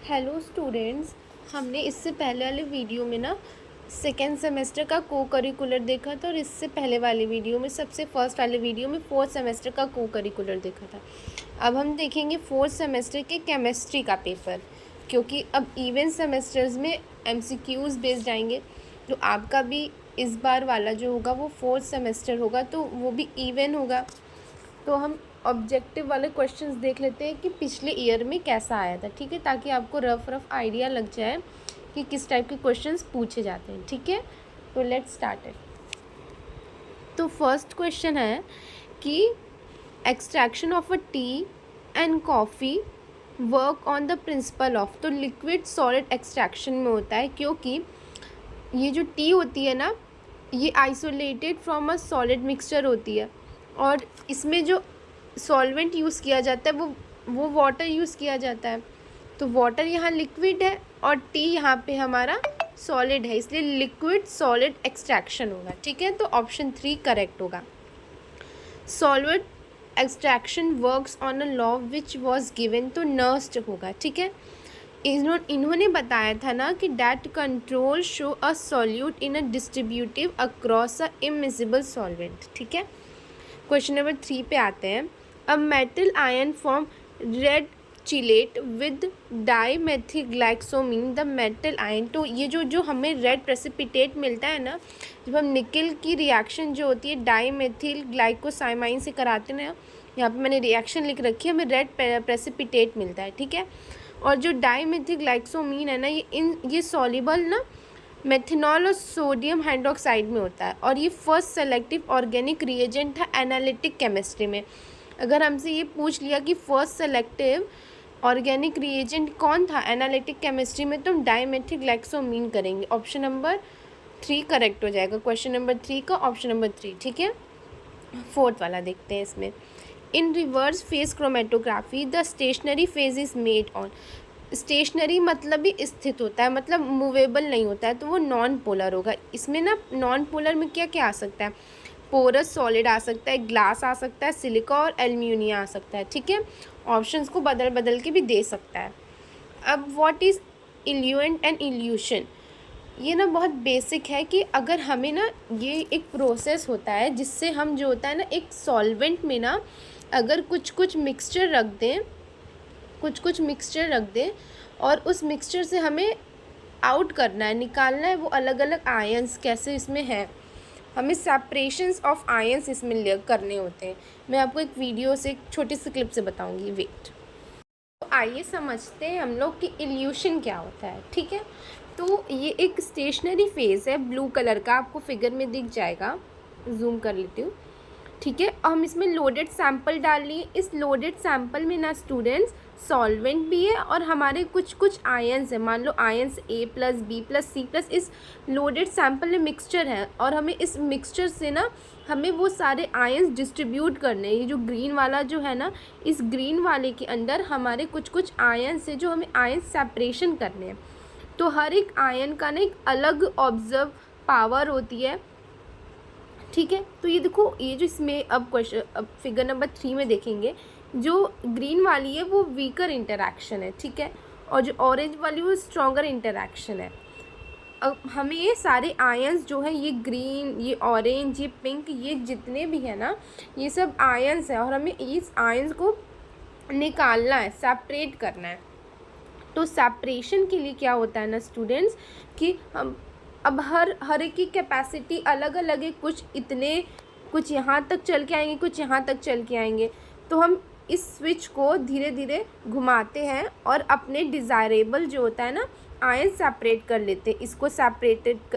Hello students. हमने इससे पहले वाले वीडियो में ना सेकेंड सेमेस्टर का को करिकुलर देखा था और इससे पहले वाले वीडियो में सबसे फर्स्ट वाले वीडियो में फोर्थ सेमेस्टर का को करिकुलर देखा था। अब हम देखेंगे फोर्थ सेमेस्टर के केमिस्ट्री का पेपर, क्योंकि अब इवन सेमेस्टर्स में एमसीक्यूज़ बेस्ड आएंगे। तो आपका भी इस बार वाला जो होगा वो फोर्थ सेमेस्टर होगा, तो वो भी इवन होगा। तो हम ऑब्जेक्टिव वाले क्वेश्चंस देख लेते हैं कि पिछले ईयर में कैसा आया था, ठीक है, ताकि आपको रफ आइडिया लग जाए कि किस टाइप के क्वेश्चंस पूछे जाते हैं, ठीक है। तो लेट्स स्टार्ट इट। तो फर्स्ट क्वेश्चन है कि extraction of a T and coffee work on the principle of. तो लिक्विड सॉलिड एक्सट्रैक्शन में होता है, क्योंकि ये जो टी होती है ना, ये isolated from a solid mixture होती है, और इसमें जो सॉल्वेंट यूज़ किया जाता है वो वाटर यूज़ किया जाता है। तो वाटर यहाँ लिक्विड है और टी यहाँ पे हमारा सॉलिड है, इसलिए लिक्विड सॉलिड एक्सट्रैक्शन होगा, ठीक है। तो ऑप्शन 3 करेक्ट होगा। Solid extraction works on a law which was given, तो नर्स्ट होगा, ठीक है। इन्होंने बताया था ना कि that control show a solute in a distributive across a immiscible solvent, ठीक है। क्वेश्चन नंबर 3 पे आते हैं। A metal ion form red chelate with dimethylglycosamine the metal ion. तो ये जो हमें रेड प्रेसिपिटेट मिलता है ना, जब हम निकल की रिएक्शन जो होती है डाईमेथिलग्लाइकोसामाइन से कराते हैं ना, यहाँ पे मैंने रिएक्शन लिख रखी है, हमें रेड प्रेसिपिटेट मिलता है, ठीक है। और जो डाईमेथिलग्लाइकोसामीन है ना, ये सॉल्युबल ना मेथनॉल और सोडियम हाइड्रोक्साइड में होता है, और ये फर्स्ट सेलेक्टिव ऑर्गेनिक रिएजेंट था एनालिटिक केमिस्ट्री में। अगर हमसे ये पूछ लिया कि फर्स्ट सेलेक्टिव ऑर्गेनिक रिएजेंट कौन था एनालिटिक केमिस्ट्री में, तो हम डाईमेथिलग्लाइकोसामीन करेंगे। ऑप्शन नंबर 3 करेक्ट हो जाएगा। क्वेश्चन नंबर 3 का ऑप्शन नंबर 3, ठीक है। फोर्थ वाला देखते हैं इसमें। In reverse phase chromatography the stationary phase is made on. Stationary मतलब भी स्थित होता है, मतलब मूवेबल नहीं होता है, तो वो नॉन पोलर होगा। इसमें ना नॉन पोलर में क्या क्या आ सकता है, पोरस सॉलिड आ सकता है, ग्लास आ सकता है, सिलिका और एल्यूमिनियम आ सकता है, ठीक है। ऑप्शंस को बदल बदल के भी दे सकता है। अब व्हाट इज़ इल्यूएंट एंड इल्यूशन, ये ना बहुत बेसिक है कि अगर हमें ना, ये एक प्रोसेस होता है जिससे हम जो होता है ना, एक सॉल्वेंट में ना अगर कुछ मिक्सचर रख दें और उस मिक्सचर से हमें आउट करना है, निकालना है वो अलग अलग आयंस कैसे इसमें है, हमें सेपरेशंस ऑफ आयंस इसमें करने होते हैं। मैं आपको एक वीडियो से, एक छोटी सी क्लिप से बताऊंगी, वेट। तो आइए समझते हैं हम लोग कि इल्यूशन क्या होता है, ठीक है। तो ये एक स्टेशनरी फेज है, ब्लू कलर का, आपको फिगर में दिख जाएगा, जूम कर लेती हूँ, ठीक है। और हम इसमें लोडेड सैंपल डाल लिए। इस लोडेड सैंपल में ना स्टूडेंट्स सॉल्वेंट भी है और हमारे कुछ आयंस है, मान लो आयंस A+, B+, C+, इस लोडेड सैंपल में मिक्सचर है, और हमें इस मिक्सचर से ना हमें वो सारे आयंस डिस्ट्रीब्यूट करने हैं। ये जो ग्रीन वाला जो है ना, इस ग्रीन वाले के अंदर हमारे कुछ आयंस है जो हमें आयंस सेपरेशन करने हैं। तो हर एक आयन का ना एक अलग ऑब्जर्व पावर होती है, ठीक है। तो ये देखो, ये जो इसमें अब फिगर नंबर 3 में देखेंगे, जो ग्रीन वाली है वो वीकर इंटरैक्शन है, ठीक है, और जो ऑरेंज वाली वो स्ट्रॉन्गर इंटरैक्शन है। अब हमें ये सारे आयंस जो है, ये ग्रीन, ये ऑरेंज, ये पिंक, ये जितने भी है ना, ये सब आयंस है, और हमें इस आयंस को निकालना है, सेपरेट करना है। तो सेपरेशन के लिए क्या होता है ना स्टूडेंट्स, कि हम अब हर एक की कैपेसिटी अलग अलग है, कुछ यहाँ तक चल के आएंगे, कुछ यहाँ तक चल के आएंगे। तो हम इस स्विच को धीरे धीरे घुमाते हैं और अपने डिज़ायरेबल जो होता है ना आयन सेपरेट कर लेते हैं।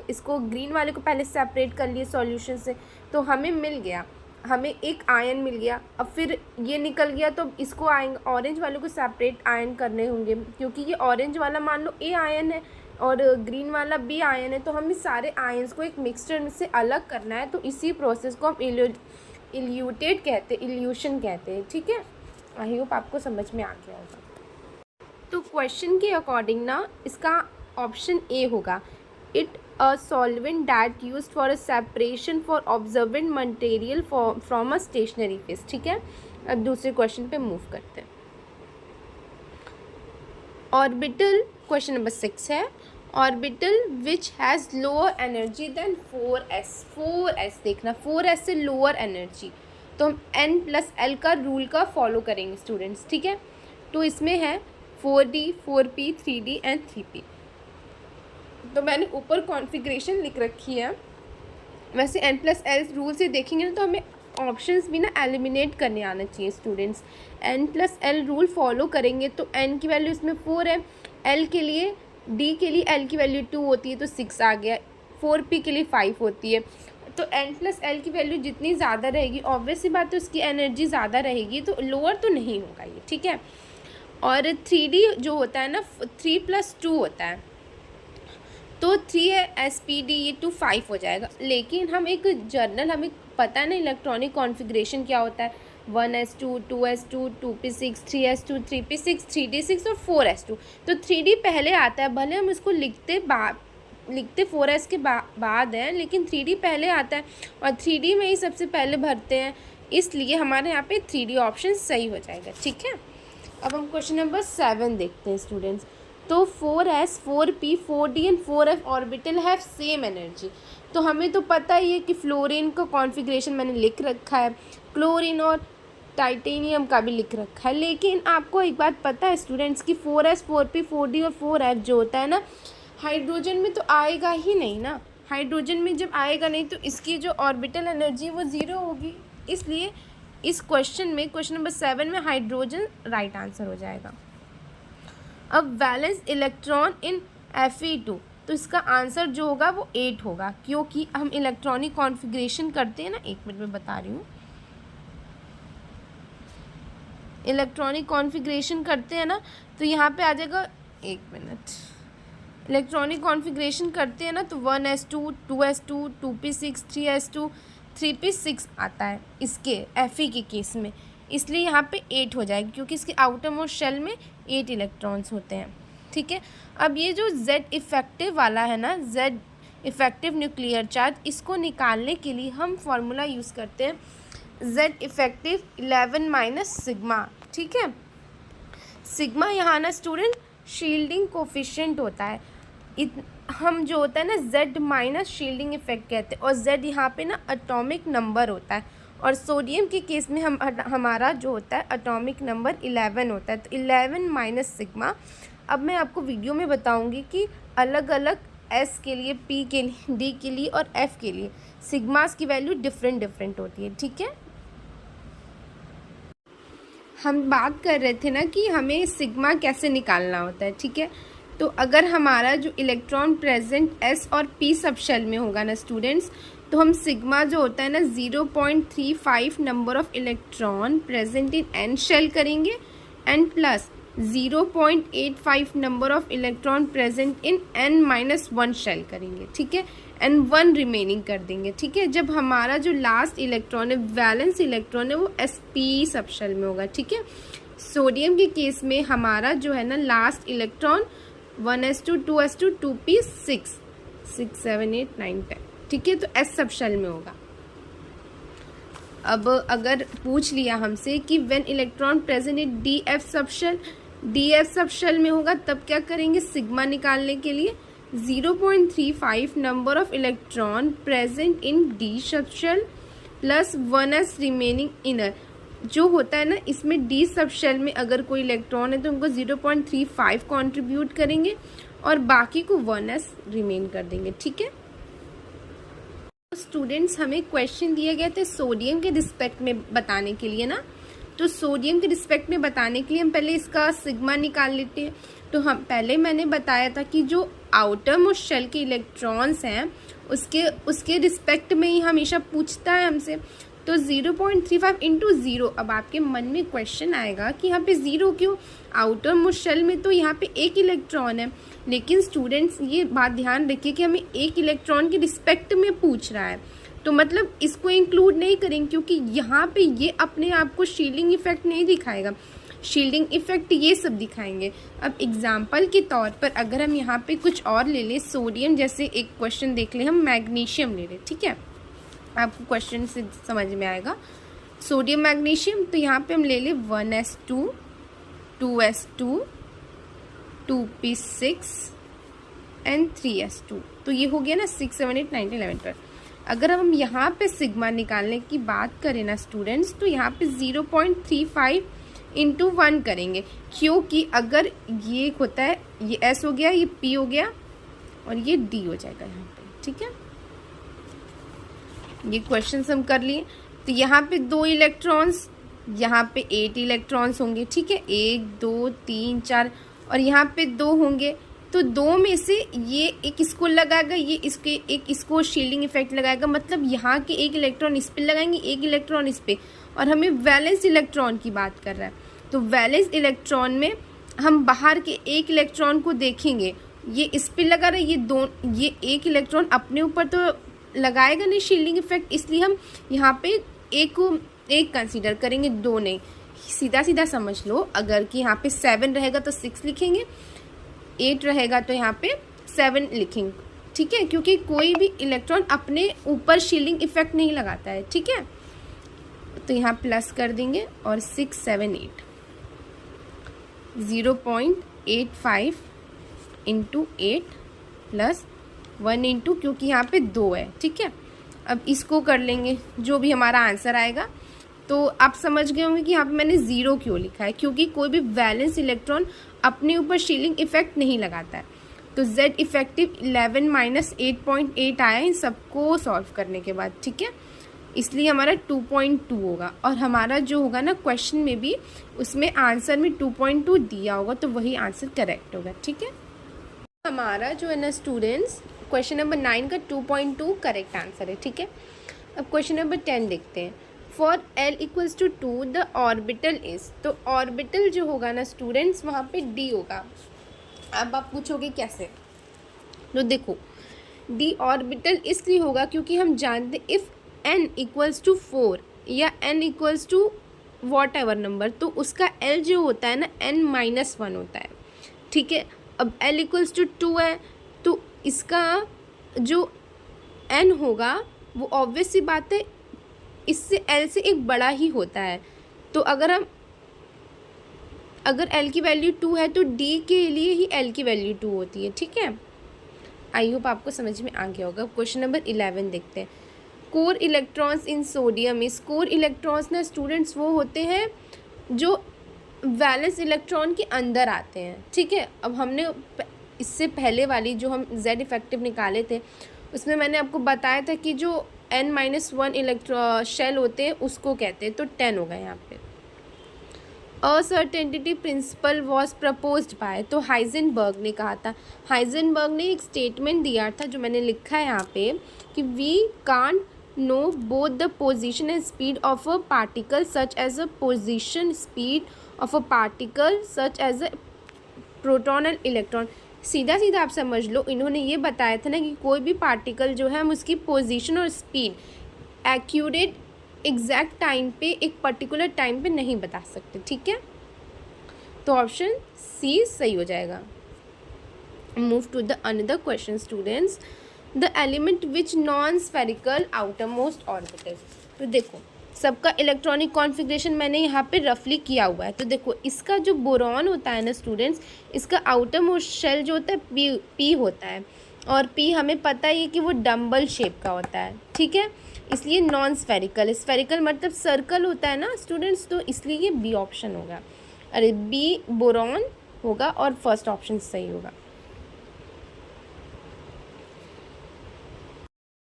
इसको ग्रीन वाले को पहले सेपरेट कर लिए सॉल्यूशन से, तो हमें मिल गया, हमें एक आयन मिल गया। अब फिर ये निकल गया, तो इसको आएंगे ऑरेंज वाले को सेपरेट आयन करने होंगे, क्योंकि ये ऑरेंज वाला मान लो A आयन है और ग्रीन वाला B आयन है, तो हमें सारे आयंस को एक मिक्सचर से अलग करना है। तो इसी प्रोसेस को हम इल्यूशन कहते हैं, ठीक है। आई होप आपको समझ में आ गया होगा। तो क्वेश्चन के अकॉर्डिंग ना इसका ऑप्शन A होगा, it a solvent that used for a separation for observant material from a stationary phase, ठीक है। अब दूसरे क्वेश्चन पे मूव करते हैं। ऑर्बिटल, क्वेश्चन नंबर 6 है, orbital which has lower energy than 4s। 4s देखना, 4s से लोअर एनर्जी, तो हम n+l का रूल का फॉलो करेंगे स्टूडेंट्स, ठीक है। तो इसमें है 4d, 4p, 3d and 3p। तो मैंने ऊपर कॉन्फ़िगरेशन लिख रखी है। वैसे n+l रूल से देखेंगे ना तो हमें ऑप्शंस भी ना एलिमिनेट करने आना चाहिए स्टूडेंट्स। n+l रूल फॉलो करेंगे तो n की वैल्यू इसमें 4 है, l के लिए, d के लिए l की वैल्यू 2 होती है तो 6 आ गया, 4p के लिए 5 होती है। तो n+l की वैल्यू जितनी ज़्यादा रहेगी ऑब्वियस सी बात है उसकी एनर्जी ज़्यादा रहेगी, तो लोअर तो नहीं होगा ये, ठीक है। और 3d जो होता है ना 3+2 होता है, तो 3 ये 2 5 हो जाएगा। लेकिन हम एक जर्नल, हमें पता है ना इलेक्ट्रॉनिक कॉन्फ़िगरेशन क्या होता है, 1s2, 2s2, 2p6, 3s2, 3p6, 3d6 और 4s2। तो 3d पहले आता है, भले हम इसको लिखते 4s के बाद है, लेकिन 3d पहले आता है और 3d में ही सबसे पहले भरते हैं, इसलिए हमारे यहाँ पे 3d ऑप्शन सही हो जाएगा, ठीक है। अब हम क्वेश्चन नंबर 7 देखते हैं स्टूडेंट्स। तो 4s, 4p, 4d and 4f orbital have same energy. तो हमें तो पता ही है कि फ्लोरीन का कॉन्फ़िगरेशन मैंने लिख रखा है, क्लोरीन और टाइटेनियम का भी लिख रखा है। लेकिन आपको एक बात पता है स्टूडेंट्स कि 4s, 4p, 4d और 4f जो होता है ना, हाइड्रोजन में तो आएगा ही नहीं ना। हाइड्रोजन में जब आएगा नहीं तो इसकी जो ऑर्बिटल एनर्जी वो 0 होगी, इसलिए इस क्वेश्चन में, क्वेश्चन नंबर 7 में हाइड्रोजन राइट आंसर हो जाएगा। अब वैलेंस इलेक्ट्रॉन इन Fe2, तो इसका आंसर जो होगा वो 8 होगा, क्योंकि हम इलेक्ट्रॉनिक कॉन्फ़िगरेशन करते हैं ना, 1 मिनट में बता रही हूँ, इलेक्ट्रॉनिक कॉन्फ़िगरेशन करते हैं ना तो यहाँ पे आ जाएगा, 1 मिनट, इलेक्ट्रॉनिक कॉन्फ़िगरेशन करते हैं ना तो 1s2, 2s2, 2p6, 3s2, 3p6 आता है इसके Fe के केस में, इसलिए यहाँ पे 8 हो जाएगी, क्योंकि इसके आउटर मोस्ट शेल में 8 इलेक्ट्रॉन्स होते हैं, ठीक है। अब ये जो Z इफ़ेक्टिव वाला है ना, Z इफ़ेक्टिव न्यूक्लियर चार्ज, इसको निकालने के लिए हम फॉर्मूला यूज़ करते हैं Z इफ़ेक्टिव 11 - सिग्मा, ठीक है। सिग्मा यहाँ ना स्टूडेंट शील्डिंग कोफिशिएंट होता है, हम जो होता है ना Z- शील्डिंग इफेक्ट कहते हैं, और Z यहाँ पे ना एटॉमिक नंबर होता है, और सोडियम के केस में हमारा जो होता है एटॉमिक नंबर 11 होता है, तो 11 - सिग्मा। अब मैं आपको वीडियो में बताऊंगी कि अलग अलग S के लिए, P के लिए, D के लिए और F के लिए सिग्मास की वैल्यू डिफरेंट होती है, ठीक है। हम बात कर रहे थे ना कि हमें सिग्मा कैसे निकालना होता है, ठीक है। तो अगर हमारा जो इलेक्ट्रॉन प्रेजेंट S और P सब शेल में होगा ना स्टूडेंट्स, तो हम सिग्मा जो होता है ना 0.35 number of electron present in N shell करेंगे, and plus 0.85 number of electron present in N-1 shell करेंगे, ठीक है, एंड 1 रिमेनिंग कर देंगे, ठीक है। जब हमारा जो लास्ट इलेक्ट्रॉन है, वैलेंस इलेक्ट्रॉन है, वो SP सब शेल में होगा, ठीक है। सोडियम के केस में हमारा जो है ना last electron 1s2, 2s2, 2p6, 6, 7, 8, 9, 10, ठीक है, तो S सब शेल में होगा। अब अगर पूछ लिया हमसे कि when electron present in DF sub shell, DF sub shell में होगा, तब क्या करेंगे सिग्मा निकालने के लिए 0.35 number of electron present in D सब shell plus 1s remaining inner. जो होता है ना इसमें D सब शेल में अगर कोई इलेक्ट्रॉन है तो उनको 0.35 कॉन्ट्रीब्यूट करेंगे और बाकी को 1s रिमेन कर देंगे, ठीक है। स्टूडेंट्स हमें क्वेश्चन दिए गए थे सोडियम के रिस्पेक्ट में बताने के लिए ना, तो सोडियम के रिस्पेक्ट में बताने के लिए हम पहले इसका सिग्मा निकाल लेते हैं। तो हम पहले मैंने बताया था कि जो आउटर मोस्ट शेल के इलेक्ट्रॉन्स हैं उसके रिस्पेक्ट में ही हमेशा पूछता है हमसे, तो 0.35 इंटू 0। अब आपके मन में क्वेश्चन आएगा कि यहाँ पे 0 क्यों, आउटर मोस्ट शेल में तो यहाँ पे 1 इलेक्ट्रॉन है। लेकिन स्टूडेंट्स ये बात ध्यान रखिए कि हमें 1 इलेक्ट्रॉन के रिस्पेक्ट में पूछ रहा है, तो मतलब इसको इंक्लूड नहीं करेंगे, क्योंकि यहाँ पे ये अपने आप को शील्डिंग इफेक्ट नहीं दिखाएगा, शील्डिंग इफेक्ट ये सब दिखाएंगे। अब एग्जाम्पल के तौर पर अगर हम यहाँ पे कुछ और ले लें, सोडियम जैसे एक क्वेश्चन देख लें, हम मैग्नीशियम ले लें, ठीक है, आपको क्वेश्चन से समझ में आएगा। सोडियम मैग्नीशियम, तो यहाँ पे हम ले लें 1s2, 2s2, 2p6 and 3s2। तो ये हो गया ना 6 7 8 9 10 11 12। अगर हम यहाँ पे सिग्मा निकालने की बात करें ना स्टूडेंट्स, तो यहाँ पे 0.35 इंटू 1 करेंगे, क्योंकि अगर ये होता है, ये s हो गया, ये p हो गया और ये d हो जाएगा यहाँ पे, ठीक है। ये क्वेश्चन हम कर लिए। तो यहाँ पे 2 इलेक्ट्रॉन्स, यहाँ पे 8 इलेक्ट्रॉन्स होंगे, ठीक है, 1 2 3 4, और यहाँ पे 2 होंगे। तो 2 में से ये एक इसको लगाएगा, ये इसके एक इसको शील्डिंग इफेक्ट लगाएगा, मतलब यहाँ के 1 इलेक्ट्रॉन इस पे लगाएंगे, 1 इलेक्ट्रॉन इस पे, और हमें वैलेंस इलेक्ट्रॉन की बात कर रहा है। तो वैलेंस इलेक्ट्रॉन में हम बाहर के 1 इलेक्ट्रॉन को देखेंगे, ये इस पे लगा रहा है, ये 1 इलेक्ट्रॉन अपने ऊपर तो लगाएगा नहीं शील्डिंग इफेक्ट, इसलिए हम यहाँ पे एक कंसीडर करेंगे, 2 नहीं। सीधा सीधा समझ लो, अगर कि यहाँ पे 7 रहेगा तो 6 लिखेंगे, 8 रहेगा तो यहाँ पे 7 लिखेंगे, ठीक है, क्योंकि कोई भी इलेक्ट्रॉन अपने ऊपर शील्डिंग इफेक्ट नहीं लगाता है, ठीक है। तो यहाँ प्लस कर देंगे और 6 7 8 0.85 इंटू 8 प्लस 1 इंटू, क्योंकि यहाँ पे 2 है, ठीक है। अब इसको कर लेंगे, जो भी हमारा आंसर आएगा। तो आप समझ गए होंगे कि यहाँ पे मैंने 0 क्यों लिखा है, क्योंकि कोई भी वैलेंस इलेक्ट्रॉन अपने ऊपर शील्डिंग इफेक्ट नहीं लगाता है। तो Z इफेक्टिव 11 माइनस 8.8 आया इन सबको सॉल्व करने के बाद, ठीक है, इसलिए हमारा 2.2 होगा। और हमारा जो होगा ना क्वेश्चन में भी, उसमें आंसर में 2.2 दिया होगा, तो वही आंसर करेक्ट होगा, ठीक है। हमारा जो है ना स्टूडेंट्स, क्वेश्चन नंबर 9 का 2.2 करेक्ट आंसर है, ठीक है। अब क्वेश्चन नंबर 10 देखते हैं। For L equals to 2 the orbital is, तो ऑर्बिटल जो होगा ना स्टूडेंट्स, वहाँ पे D होगा। अब आप पूछोगे कैसे, तो देखो D ऑर्बिटल इसलिए होगा क्योंकि हम जानते इफ़ N इक्वल्स टू 4 या N equals to whatever number, तो उसका L जो होता है ना N-1 होता है, ठीक है। अब L इक्वल्स टू 2 है, तो इसका जो N होगा वो ऑब्वियस सी बात है इससे L से एक बड़ा ही होता है। तो अगर L की वैल्यू 2 है तो D के लिए ही L की वैल्यू 2 होती है, ठीक है। आई होप आपको समझ में आ गया होगा। क्वेश्चन नंबर 11 देखते हैं। कोर इलेक्ट्रॉन्स इन सोडियम इस, कोर इलेक्ट्रॉन्स ना स्टूडेंट्स वो होते हैं जो वैलेंस इलेक्ट्रॉन के अंदर आते हैं, ठीक है। अब हमने इससे पहले वाली जो हम Z इफेक्टिव निकाले थे, उसमें मैंने आपको बताया था कि जो N-1 शेल होते हैं उसको कहते हैं, तो 10 होगा यहाँ पे। असर्टेनिटी प्रिंसिपल वॉज प्रपोज्ड बाय, तो हाइजेनबर्ग ने कहा था। हाइजेनबर्ग ने एक स्टेटमेंट दिया था, जो मैंने लिखा है यहाँ पे, कि we can't know both the position and speed of a particle such as a position speed of a particle such as a proton and electron. सीधा सीधा आप समझ लो, इन्होंने ये बताया था ना कि कोई भी पार्टिकल जो है हम उसकी पोजीशन और स्पीड एक्यूरेट एग्जैक्ट टाइम पे, एक पर्टिकुलर टाइम पे नहीं बता सकते, ठीक है। तो ऑप्शन सी सही हो जाएगा। Move to the another question students. The element which non spherical outermost orbital, तो देखो सबका इलेक्ट्रॉनिक कॉन्फ़िगरेशन मैंने यहाँ पे रफली किया हुआ है। तो देखो इसका जो बोरॉन होता है ना स्टूडेंट्स, इसका आउटर मोस्ट शेल जो होता है पी होता है, और पी हमें पता ही है कि वो डम्बल शेप का होता है, ठीक है, इसलिए नॉन स्फेरिकल। स्फेरिकल मतलब सर्कल होता है ना स्टूडेंट्स, तो इसलिए ये बी ऑप्शन होगा। अरे बी बोरॉन होगा और फर्स्ट ऑप्शन सही होगा।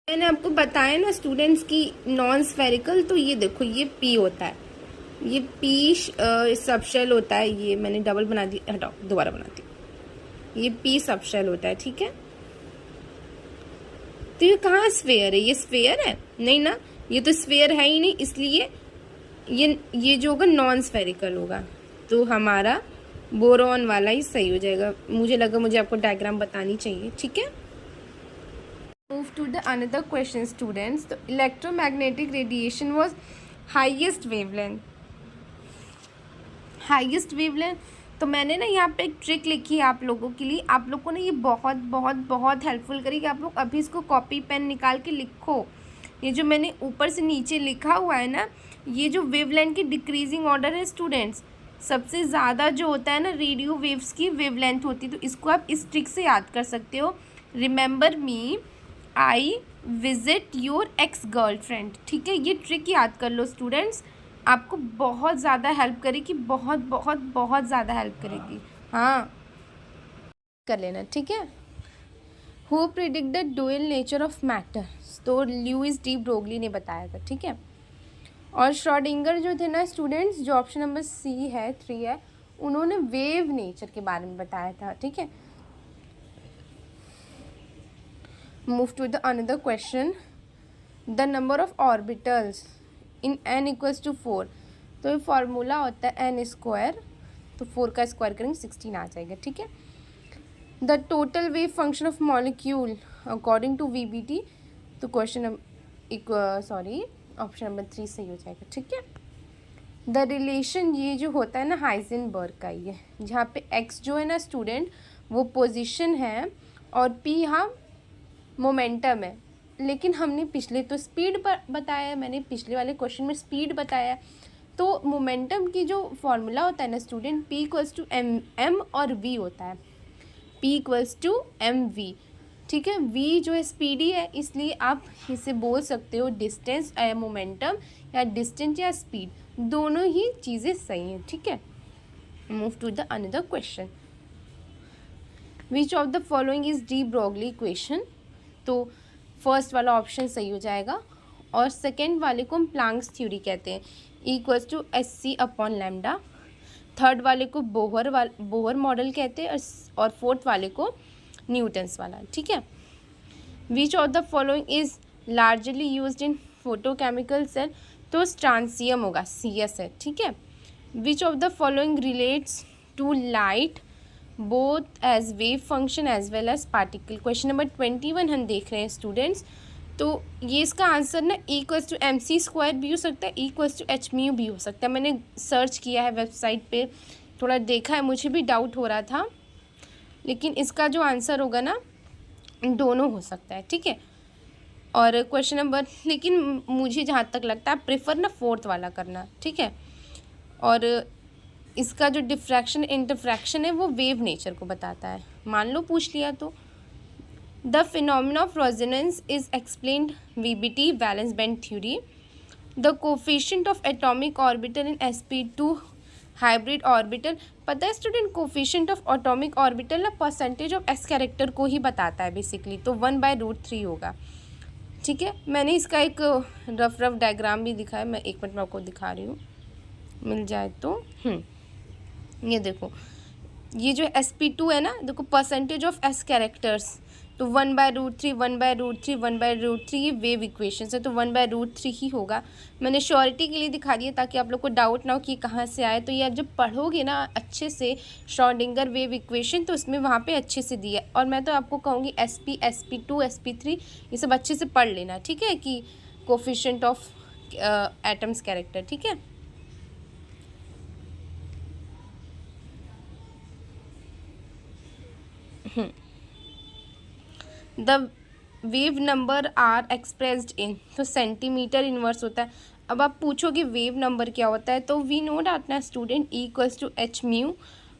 मैंने आपको बताया ना स्टूडेंट्स की नॉन स्फेरिकल, तो ये देखो ये पी होता है, ये पी सबशेल होता है, ये मैंने डबल बना दी, हटाओ दोबारा बनाती हूँ, ये पी सबशेल होता है, ठीक है। तो ये कहाँ स्फेयर है, ये स्फेयर है नहीं ना, ये तो स्फेयर है ही नहीं, इसलिए ये जो होगा नॉन स्फेरिकल होगा। तो हमारा बोरॉन वाला ही सही हो जाएगा। मुझे लगा मुझे आपको डायग्राम बतानी चाहिए, ठीक है। Move to the another question students. तो electromagnetic radiation was highest wavelength, highest wavelength. तो मैंने ना यहाँ पे एक ट्रिक लिखी है आप लोगों के लिए, आप लोगों ने ये बहुत बहुत बहुत हेल्पफुल करी कि आप लोग अभी इसको कॉपी पेन निकाल के लिखो। ये जो मैंने ऊपर से नीचे लिखा हुआ है ना, ये जो वेवलेंथ की डिक्रीजिंग ऑर्डर है स्टूडेंट्स, सबसे ज़्यादा जो होता है ना रेडियो वेव्स की वेवलेंथ होती है, तो इसको आप इस ट्रिक से याद कर सकते हो, remember me I visit your ex girlfriend. ठीक है, ये ट्रिक याद कर लो स्टूडेंट्स, आपको बहुत ज़्यादा हेल्प करेगी, बहुत बहुत बहुत ज़्यादा हेल्प करेगी। हाँ कर लेना, ठीक है। Who predict the dual nature of matter, तो ल्यूइस डी ब्रोगली ने बताया था, ठीक है। और श्रोडिंगर जो थे ना स्टूडेंट्स, जो ऑप्शन नंबर सी है 3 है, उन्होंने वेव नेचर के बारे में बताया था, ठीक है। Move to the another question, the number of orbitals in n equals to 4, तो ये फार्मूला होता है n स्क्वायर, तो 4 का स्क्वायर करेंगे 16 आ जाएगा, ठीक है। The total wave function of molecule according to VBT, तो क्वेश्चन ऑप्शन नंबर 3 सही हो जाएगा, ठीक है। द रिलेशन, ये जो होता है ना हाइजेनबर्ग का, ये जहाँ पे x जो है ना स्टूडेंट वो पोजीशन है और p यहाँ मोमेंटम है, लेकिन हमने पिछले तो स्पीड पर बताया, मैंने पिछले वाले क्वेश्चन में स्पीड बताया, तो मोमेंटम की जो फॉर्मूला होता है ना student, p equals to m और v होता है, p इक्वल्स टू mv, ठीक है। v जो है स्पीडी है, इसलिए आप इसे बोल सकते हो डिस्टेंस या मोमेंटम, या डिस्टेंस या स्पीड, दोनों ही चीज़ें सही हैं, ठीक है। Move to the another question, which of the following is de Broglie equation, तो फर्स्ट वाला ऑप्शन सही हो जाएगा, और सेकेंड वाले को हम प्लांक्स थ्योरी कहते हैं, equals to SC upon lambda, third वाले को बोहर मॉडल कहते हैं, और फोर्थ वाले को न्यूटन्स वाला, ठीक है। Which of the following is largely used in photochemical cell, तो स्ट्रांसियम होगा, CS है, ठीक है। Which of the following relates to light both as wave function as well as particle, question number 21 हम देख रहे हैं स्टूडेंट्स, तो ये इसका आंसर ना इक्वल्स टू MC² भी हो सकता है, इक्वल्स टू Hμ भी हो सकता है। मैंने सर्च किया है वेबसाइट पे, थोड़ा देखा है, मुझे भी डाउट हो रहा था, लेकिन इसका जो आंसर होगा ना दोनों हो सकता है, ठीक है। और क्वेश्चन नंबर, लेकिन मुझे जहाँ तक लगता है प्रेफर ना फोर्थ वाला करना, ठीक है। और इसका जो डिफ्रैक्शन इंटरफ्रैक्शन है वो वेव नेचर को बताता है, मान लो पूछ लिया तो। The phenomena of resonance is explained VBT valence band theory, the coefficient of atomic orbital in sp2 hybrid orbital, पता है student coefficient of atomic orbital ना परसेंटेज ऑफ s कैरेक्टर को ही बताता है बेसिकली, तो 1/√3 होगा, ठीक है। मैंने इसका एक रफ डायग्राम भी दिखा है, मैं एक मिनट में आपको दिखा रही हूँ, मिल जाए तो। ये देखो, ये जो sp2 है ना, देखो परसेंटेज ऑफ s कैरेक्टर्स, तो 1/√3 1/√3 1/√3 ये वेव इक्वेशंस है, तो 1/√3 ही होगा। मैंने श्योरिटी के लिए दिखा दिया ताकि आप लोग को डाउट ना हो कि कहाँ से आए, तो ये आप जब पढ़ोगे ना अच्छे से श्रोडिंगर वेव इक्वेशन, तो उसमें वहाँ पे अच्छे से दिया, और मैं तो आपको कहूँगी SP SP2 SP3 ये सब अच्छे से पढ़ लेना, ठीक है, कि कोफिशिएंट ऑफ एटम्स कैरेक्टर, ठीक है। The wave number are expressed in, तो सेंटीमीटर इनवर्स होता है। अब आप पूछोगे वेव नंबर क्या होता है, तो वी नो डैट ना student equals to Hμ,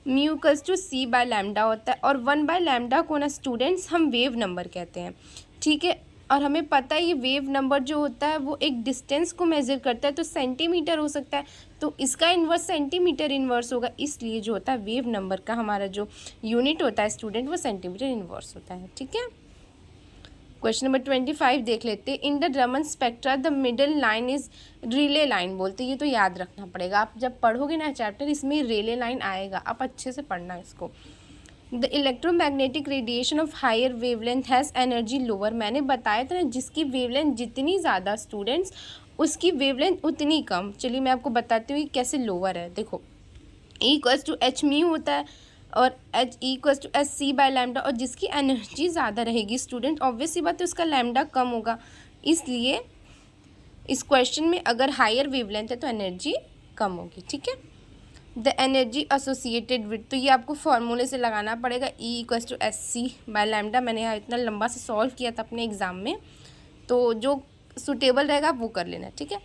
mu equals to C/λ होता है, और 1/λ को ना स्टूडेंट्स हम वेव नंबर कहते हैं, ठीक है। और हमें पता है ये वेव नंबर जो होता है वो एक डिस्टेंस को मेज़र करता है, तो सेंटीमीटर हो सकता है, तो इसका इन्वर्स सेंटीमीटर इन्वर्स होगा, इसलिए जो होता है वेव नंबर का हमारा जो यूनिट होता है स्टूडेंट वो सेंटीमीटर इन्वर्स होता है, ठीक है। क्वेश्चन नंबर 25 देख लेते हैं। In the Raman spectra the middle line is relay line बोलते हैं, ये तो याद रखना पड़ेगा, आप जब पढ़ोगे ना चैप्टर इसमें रिले लाइन आएगा, आप अच्छे से पढ़ना इसको। The electromagnetic radiation of higher wavelength has energy lower, मैंने बताया था ना जिसकी वेवलेंथ जितनी ज़्यादा स्टूडेंट्स उसकी वेवलेंथ उतनी कम। चलिए मैं आपको बताती हूँ कैसे लोअर है। देखो इक्वल्स टू Hμ होता है और H इक्वल्स टू SC/λ, और जिसकी एनर्जी ज़्यादा रहेगी स्टूडेंट ऑब्वियस सी बात है उसका लैम्डा कम होगा, इसलिए इस क्वेश्चन में अगर हायर वेवलेंथ है तो एनर्जी कम होगी, ठीक है। द एनर्जी एसोसिएटेड विद, तो ये आपको फॉर्मूले से लगाना पड़ेगा, E इक्वल्स टू SC/λ। मैंने यहाँ इतना लंबा से सॉल्व किया था अपने एग्ज़ाम में, तो जो सुटेबल रहेगा वो कर लेना, ठीक है।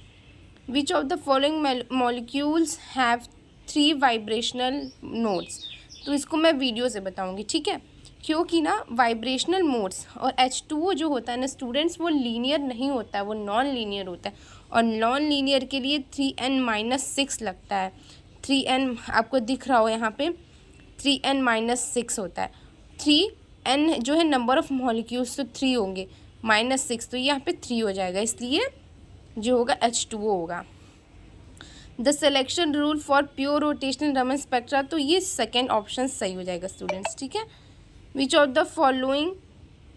Which of the following molecules have 3 vibrational nodes. तो इसको मैं वीडियो से बताऊंगी, ठीक है, क्योंकि ना वाइब्रेशनल मोड्स और H2O जो होता है ना स्टूडेंट्स, वो लीनियर नहीं होता है, वो नॉन लीनियर होता है, और नॉन लीनियर के लिए 3n-6 लगता है। 3n आपको दिख रहा हो यहाँ पे, 3n-6 होता है। 3n जो है नंबर ऑफ मॉलिक्यूल्स, तो 3 होंगे, -6 तो यहाँ पे 3 हो जाएगा, इसलिए जो होगा H2O होगा। The selection rule for pure rotational Raman spectra, तो ये सेकेंड ऑप्शन सही हो जाएगा स्टूडेंट्स, ठीक है। Which of the following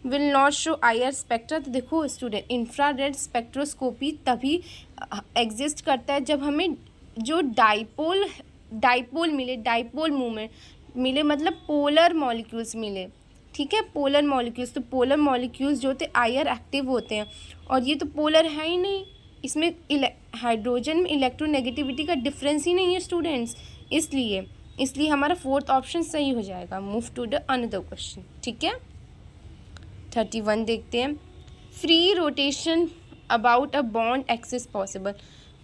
will not show IR spectra, तो देखो स्टूडेंट, इंफ्रारेड स्पेक्ट्रोस्कोपी तभी एग्जिस्ट करता है जब हमें जो डाइपोल मिले, डाइपोल मूवमेंट मिले, मतलब पोलर मॉलिक्यूल्स मिले, ठीक है, पोलर मॉलिक्यूल्स। तो पोलर मॉलिक्यूल्स जो होते हैं IR एक्टिव होते हैं, और ये तो पोलर है ही नहीं, इसमें हाइड्रोजन में इलेक्ट्रोनेगेटिविटी का डिफरेंस ही नहीं है स्टूडेंट्स, इसलिए हमारा फोर्थ ऑप्शन सही हो जाएगा। Move to the another question, ठीक है। 31 देखते हैं। Free rotation about a bond axis possible,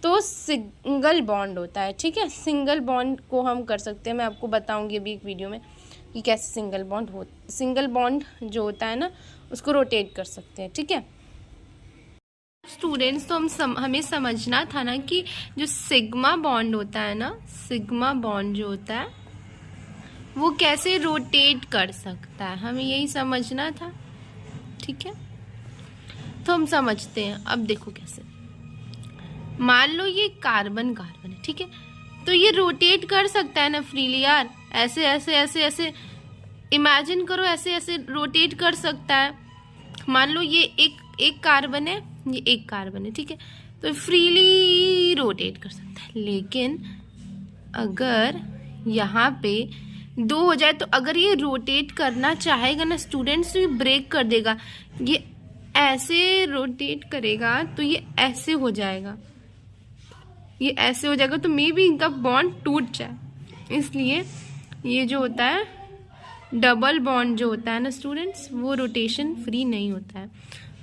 तो सिंगल बॉन्ड होता है, ठीक है, सिंगल बॉन्ड को हम कर सकते हैं, मैं आपको बताऊंगी अभी एक वीडियो में कि कैसे सिंगल बॉन्ड जो होता है ना उसको रोटेट कर सकते हैं, ठीक है स्टूडेंट्स। तो हमें समझना था ना कि जो सिग्मा बॉन्ड होता है ना, सिग्मा बॉन्ड जो होता है वो कैसे रोटेट कर सकता है, हमें यही समझना था, ठीक है। तो हम समझते हैं, अब देखो कैसे। मान लो ये कार्बन है, ठीक है, तो ये रोटेट कर सकता है ना फ्रीली यार, ऐसे ऐसे ऐसे ऐसे इमेजिन करो, ऐसे ऐसे रोटेट कर सकता है। मान लो ये एक कार्बन है, ये एक कार्बन है, ठीक है, तो फ्रीली रोटेट कर सकता है। लेकिन अगर यहाँ पे 2 हो जाए, तो अगर ये रोटेट करना चाहेगा ना स्टूडेंट्स, तो ये ब्रेक कर देगा, ये ऐसे रोटेट करेगा तो ये ऐसे हो जाएगा, ये ऐसे हो जाएगा, तो मे बी इनका बॉन्ड टूट जाए। इसलिए ये जो होता है डबल बॉन्ड जो होता है ना स्टूडेंट्स, वो रोटेशन फ्री नहीं होता है।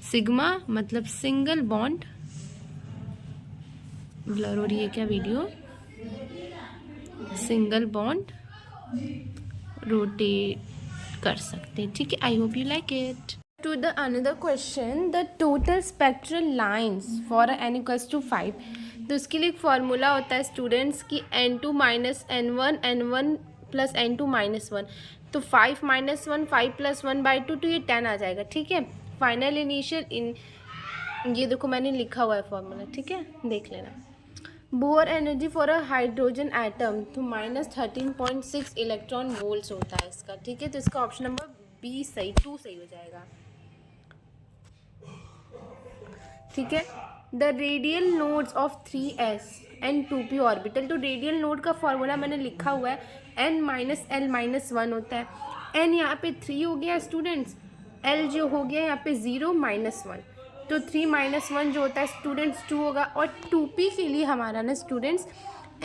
सिग्मा मतलब सिंगल बॉन्ड, ब्लर हो रही है क्या वीडियो, सिंगल बॉन्ड रोटेट कर सकते हैं, ठीक है। I hope you like it. To the another question, the total spectral lines for n = 5, तो उसके लिए एक फॉर्मूला होता है स्टूडेंट्स की n2 - n1 n1 + n2 - 1, तो 5 - 1 5 + 1/2, तो ये 10 आ जाएगा, ठीक है। फाइनल इनिशियल ये देखो मैंने लिखा हुआ है फॉर्मूला, ठीक है, देख लेना। Bore energy for a hydrogen atom, तो -13.6 इलेक्ट्रॉन वोल्ट्स होता है इसका, ठीक है। तो इसका ऑप्शन नंबर B सही, 2 सही हो जाएगा, ठीक है। The radial nodes of 3s and 2p orbital, तो रेडियल नोड का फॉर्मूला मैंने लिखा हुआ है, n - l - 1 होता है। n यहाँ पे 3 हो गया स्टूडेंट्स, l जो हो गया यहाँ पे 0 - 1, तो 3 - 1 जो होता है स्टूडेंट्स 2 होगा। और 2p के लिए हमारा ना स्टूडेंट्स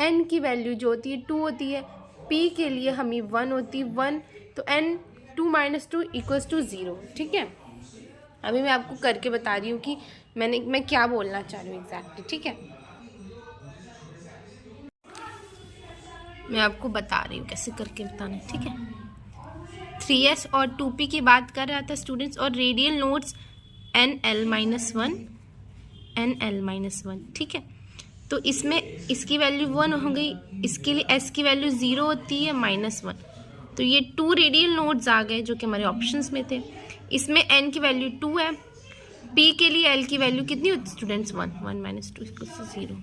n की वैल्यू जो होती है 2 होती है, p के लिए हमें 1 होती है 1, तो n 2 - 2 = 0, ठीक है। अभी मैं आपको करके बता रही हूँ कि मैं क्या बोलना चाह रही हूँ एग्जैक्टली, ठीक है, मैं आपको बता रही हूँ कैसे करके बताना, ठीक है। 3s और 2p की बात कर रहा था स्टूडेंट्स, और रेडियल नोड्स nl - 1, ठीक है। तो इसमें इसकी वैल्यू 1 हो गई, इसके लिए s की वैल्यू 0 होती है -1, तो ये 2 रेडियल नोड्स आ गए जो कि हमारे ऑप्शंस में थे। इसमें n की वैल्यू 2 है, p के लिए l की वैल्यू कितनी होती है स्टूडेंट्स 1 - 2 = 0,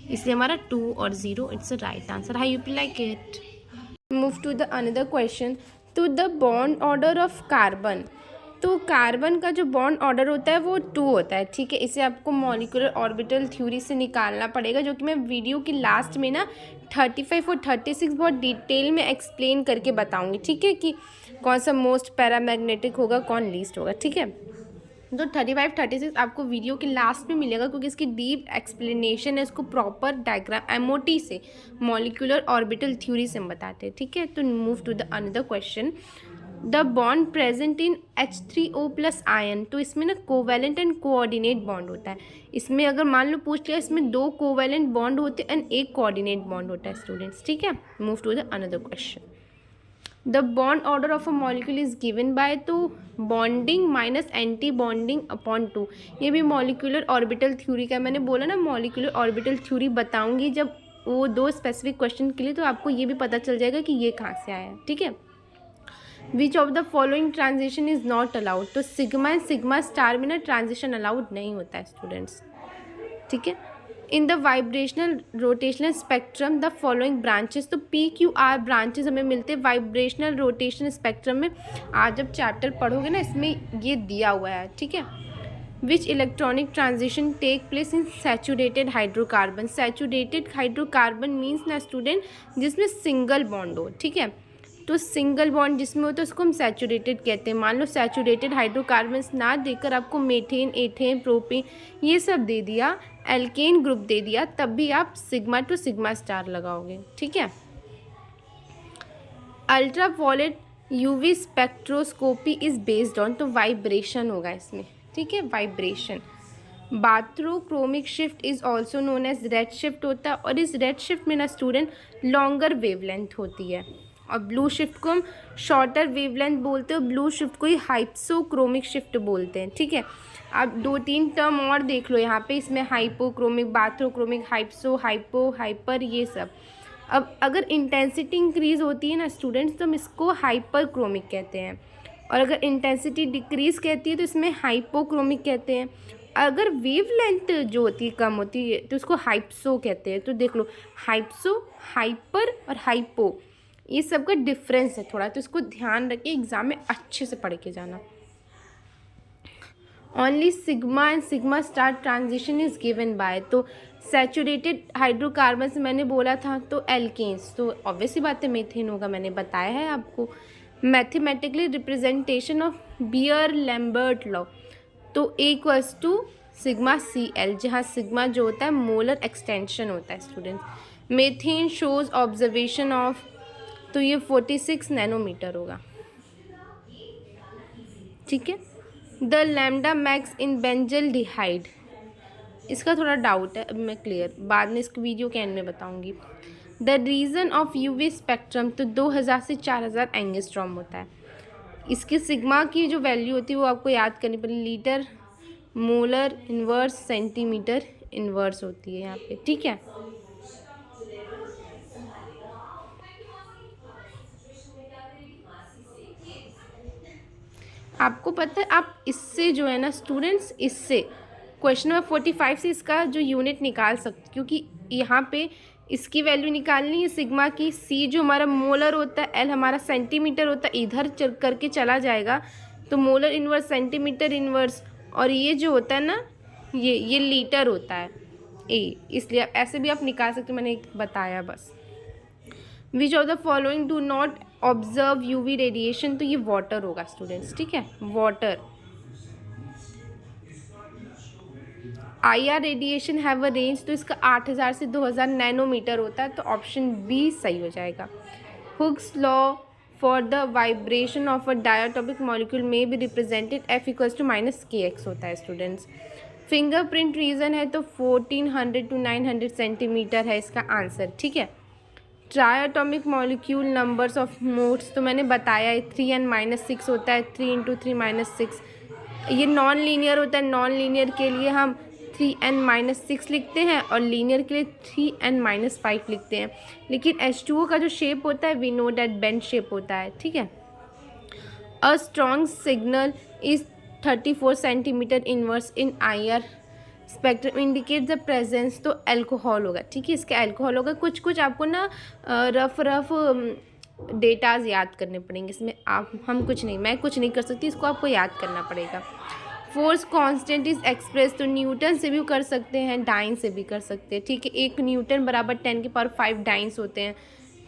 इसलिए हमारा 2 और 0 it's a right answer. I hope you like it. Move to the another question. To the bond order of carbon, तो कार्बन का जो बॉन्ड ऑर्डर होता है वो 2 होता है, ठीक है। इसे आपको मॉलिक्यूलर ऑर्बिटल थ्योरी से निकालना पड़ेगा, जो कि मैं वीडियो की लास्ट में ना 35 और 36 बहुत डिटेल में एक्सप्लेन करके बताऊंगी, ठीक है, कि कौन सा मोस्ट पैरामैग्नेटिक होगा, कौन लीस्ट होगा, ठीक है। तो 35 36 आपको वीडियो के लास्ट में मिलेगा, क्योंकि इसकी डीप एक्सप्लेनेशन है, इसको प्रॉपर डायग्राम MOT से, मॉलिक्यूलर ऑर्बिटल थ्योरी से हम बताते हैं, ठीक है। तो move to the another question. The bond present in H3O+ ion, तो इसमें ना कोवैलेंट एंड कोऑर्डिनेट बॉन्ड होता है। इसमें अगर मान लो पूछ लिया, इसमें 2 कोवैलेंट बॉन्ड होते हैं एंड 1 कोऑर्डिनेट बॉन्ड होता है स्टूडेंट्स, ठीक है। Move to the another question. The bond order of a molecule is given by, तो bonding minus anti bonding upon 2, ये भी मॉलिक्यूलर ऑर्बिटल थ्योरी का, मैंने बोला ना मॉलिक्यूलर ऑर्बिटल थ्योरी बताऊंगी जब वो 2 स्पेसिफिक क्वेश्चन के लिए, तो आपको ये भी पता चल जाएगा कि ये कहाँ से आया है, ठीक है। Which of the following transition is not allowed, तो सिग्मा एंड सिग्मा स्टार में ना ट्रांजिशन अलाउड नहीं होता है स्टूडेंट्स, ठीक है। In the vibrational rotational spectrum the following branches, तो PQR ब्रांचेस हमें मिलते हैं वाइब्रेशनल रोटेशन स्पेक्ट्रम में। आज जब चैप्टर पढ़ोगे ना इसमें ये दिया हुआ है, ठीक है। Which electronic transition take place in saturated hydrocarbon, saturated hydrocarbon means ना स्टूडेंट जिसमें सिंगल बॉन्ड हो, ठीक है। तो सिंगल बॉन्ड जिसमें हो तो उसको हम सैचुरेटेड कहते हैं। मान लो सैचुरेटेड हाइड्रोकार्बन्स ना देकर आपको मेथेन, एथेन, प्रोपेन ये सब दे दिया, एल्केन ग्रुप दे दिया, तब भी आप सिग्मा टू सिग्मा स्टार लगाओगे, ठीक है। Ultraviolet UV spectroscopy is based on, तो वाइब्रेशन होगा इसमें, ठीक है, vibration. Bathochromic shift is also known as red shift होता है, और इस रेड शिफ्ट में ना स्टूडेंट लॉन्गर वेवलेंथ होती है, और ब्लू शिफ्ट को हम शॉर्टर वेवलेंथ बोलते हैं, ब्लू शिफ्ट को ही हाइप्सोक्रोमिक शिफ्ट बोलते हैं, ठीक है। आप 2-3 टर्म और देख लो यहाँ पे, इसमें हाइपोक्रोमिक, बाथरोक्रोमिक, हाइप्सो, हाइपो, हाइपर, ये सब। अब अगर इंटेंसिटी इंक्रीज होती है ना स्टूडेंट्स, तो हम इसको हाइपरक्रोमिक कहते हैं, और अगर इंटेंसिटी डिक्रीज कहती है तो इसमें हाइपोक्रोमिक कहते हैं। अगर वेवलेंथ जो होती है कम होती है तो उसको हाइप्सो कहते हैं। तो देख लो, हाइप्सो, हाइपर और हाइपो, ये सब का डिफरेंस है थोड़ा, तो इसको ध्यान रखिए, एग्जाम में अच्छे से पढ़ के जाना। Only sigma and sigma star transition is given by, तो सैचुरेटेड हाइड्रोकार्बन से मैंने बोला था तो एल्केन्स, तो ऑब्वियसली बात है मेथेन होगा, मैंने बताया है आपको। Mathematically representation of Beer Lambert law, तो A = सिग्मा CL, जहाँ सिग्मा जो होता है मोलर एक्सटेंशन होता है students. Methane shows observation of, तो ये 46 नैनोमीटर होगा, ठीक है। The lambda max in benzaldehyde, इसका थोड़ा डाउट है, अब मैं क्लियर बाद में इसको वीडियो के एंड में बताऊंगी। The reason of UV spectrum, तो 2000 से 4000 एंगस्ट्रॉम होता है। इसकी सिग्मा की जो वैल्यू होती है वो आपको याद करनी पड़ेगी, litre, molar inverse, centimetre inverse होती है यहाँ पे, ठीक है। आपको पता है आप इससे जो है ना स्टूडेंट्स, इससे क्वेश्चन नंबर 45 से इसका जो यूनिट निकाल सकते, क्योंकि यहाँ पे इसकी वैल्यू निकालनी है सिग्मा की। C जो हमारा मोलर होता है, L हमारा सेंटीमीटर होता है, इधर करके चला जाएगा तो मोलर इन्वर्स, सेंटीमीटर इन्वर्स, और ये जो होता है ना ये लीटर होता है A, इसलिए आप ऐसे भी आप निकाल सकते, मैंने बताया बस। विच of the following do not observe UV radiation, तो ये वाटर होगा स्टूडेंट्स, ठीक है, water. IR radiation have a range, तो इसका 8000 से 2000 नैनोमीटर होता है, तो ऑप्शन B सही हो जाएगा। Hooke's law for the vibration of a diatomic molecule में भी रिप्रेजेंटेड F = -kx होता है स्टूडेंट्स। फिंगरप्रिंट रीजन है तो 1400 to 900 सेंटीमीटर है इसका आंसर, ठीक है। Triatomic molecule numbers of modes, तो मैंने बताया है 3n-6 होता है, 3 × 3 - 6, ये नॉन लीनियर होता है। नॉन लीनियर के लिए हम 3n-6 लिखते हैं और लीनियर के लिए 3n-5 लिखते हैं। लेकिन H2O का जो शेप होता है we know that bend shape होता है, ठीक है। A strong signal is 34 centimetre inverse in IR spectrum indicate the presence, तो अल्कोहल होगा, ठीक है, इसका अल्कोहल होगा। कुछ आपको ना रफ डेटाज याद करने पड़ेंगे इसमें, मैं कुछ नहीं कर सकती, इसको आपको याद करना पड़ेगा। फोर्स कांस्टेंट इज एक्सप्रेस, तो न्यूटन से भी कर सकते हैं, डाइन से भी कर सकते हैं, ठीक है। 1 न्यूटन = 10⁵ डाइन्स होते हैं,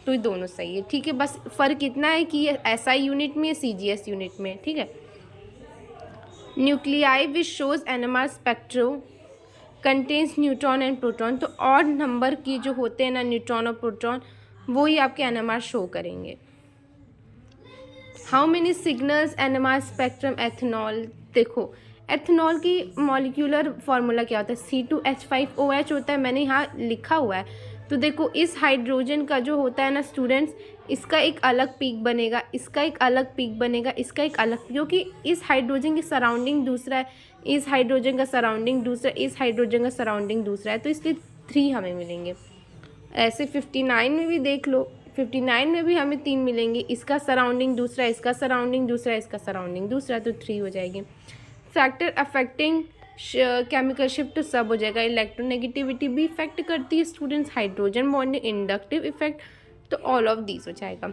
तो ये दोनों सही है, ठीक है। बस फ़र्क इतना है कि ये SI यूनिट में, CGS यूनिट में, ठीक है। Nuclei which shows NMR spectro contains neutron and proton, तो ऑड नंबर की जो होते हैं ना न्यूट्रॉन और प्रोटॉन, वो ही आपके NMR शो करेंगे, how many signals NMR spectrum ethanol. देखो एथेनॉल की मॉलिक्यूलर फार्मूला क्या होता है, C2H5OH होता है, मैंने यहाँ लिखा हुआ है। तो देखो इस हाइड्रोजन का जो होता है ना स्टूडेंट्स, इसका एक अलग पीक बनेगा, इसका एक अलग पीक बनेगा, इसका एक अलग, क्योंकि इस हाइड्रोजन की सराउंडिंग दूसरा है, इस हाइड्रोजन का सराउंडिंग दूसरा, इस हाइड्रोजन का सराउंडिंग दूसरा है, तो इसलिए 3 हमें मिलेंगे। ऐसे 59 में भी देख लो, 59 में भी हमें 3 मिलेंगे, इसका सराउंडिंग दूसरा, इसका सराउंडिंग दूसरा, इसका सराउंडिंग दूसरा, तो 3 हो जाएगी। फैक्टर अफेक्टिंग केमिकल शिफ्ट सब हो जाएगा। इलेक्ट्रोनेगेटिविटी भी इफेक्ट करती है students, hydrogen bonding, inductive effect, तो ऑल ऑफ दीज हो जाएगा।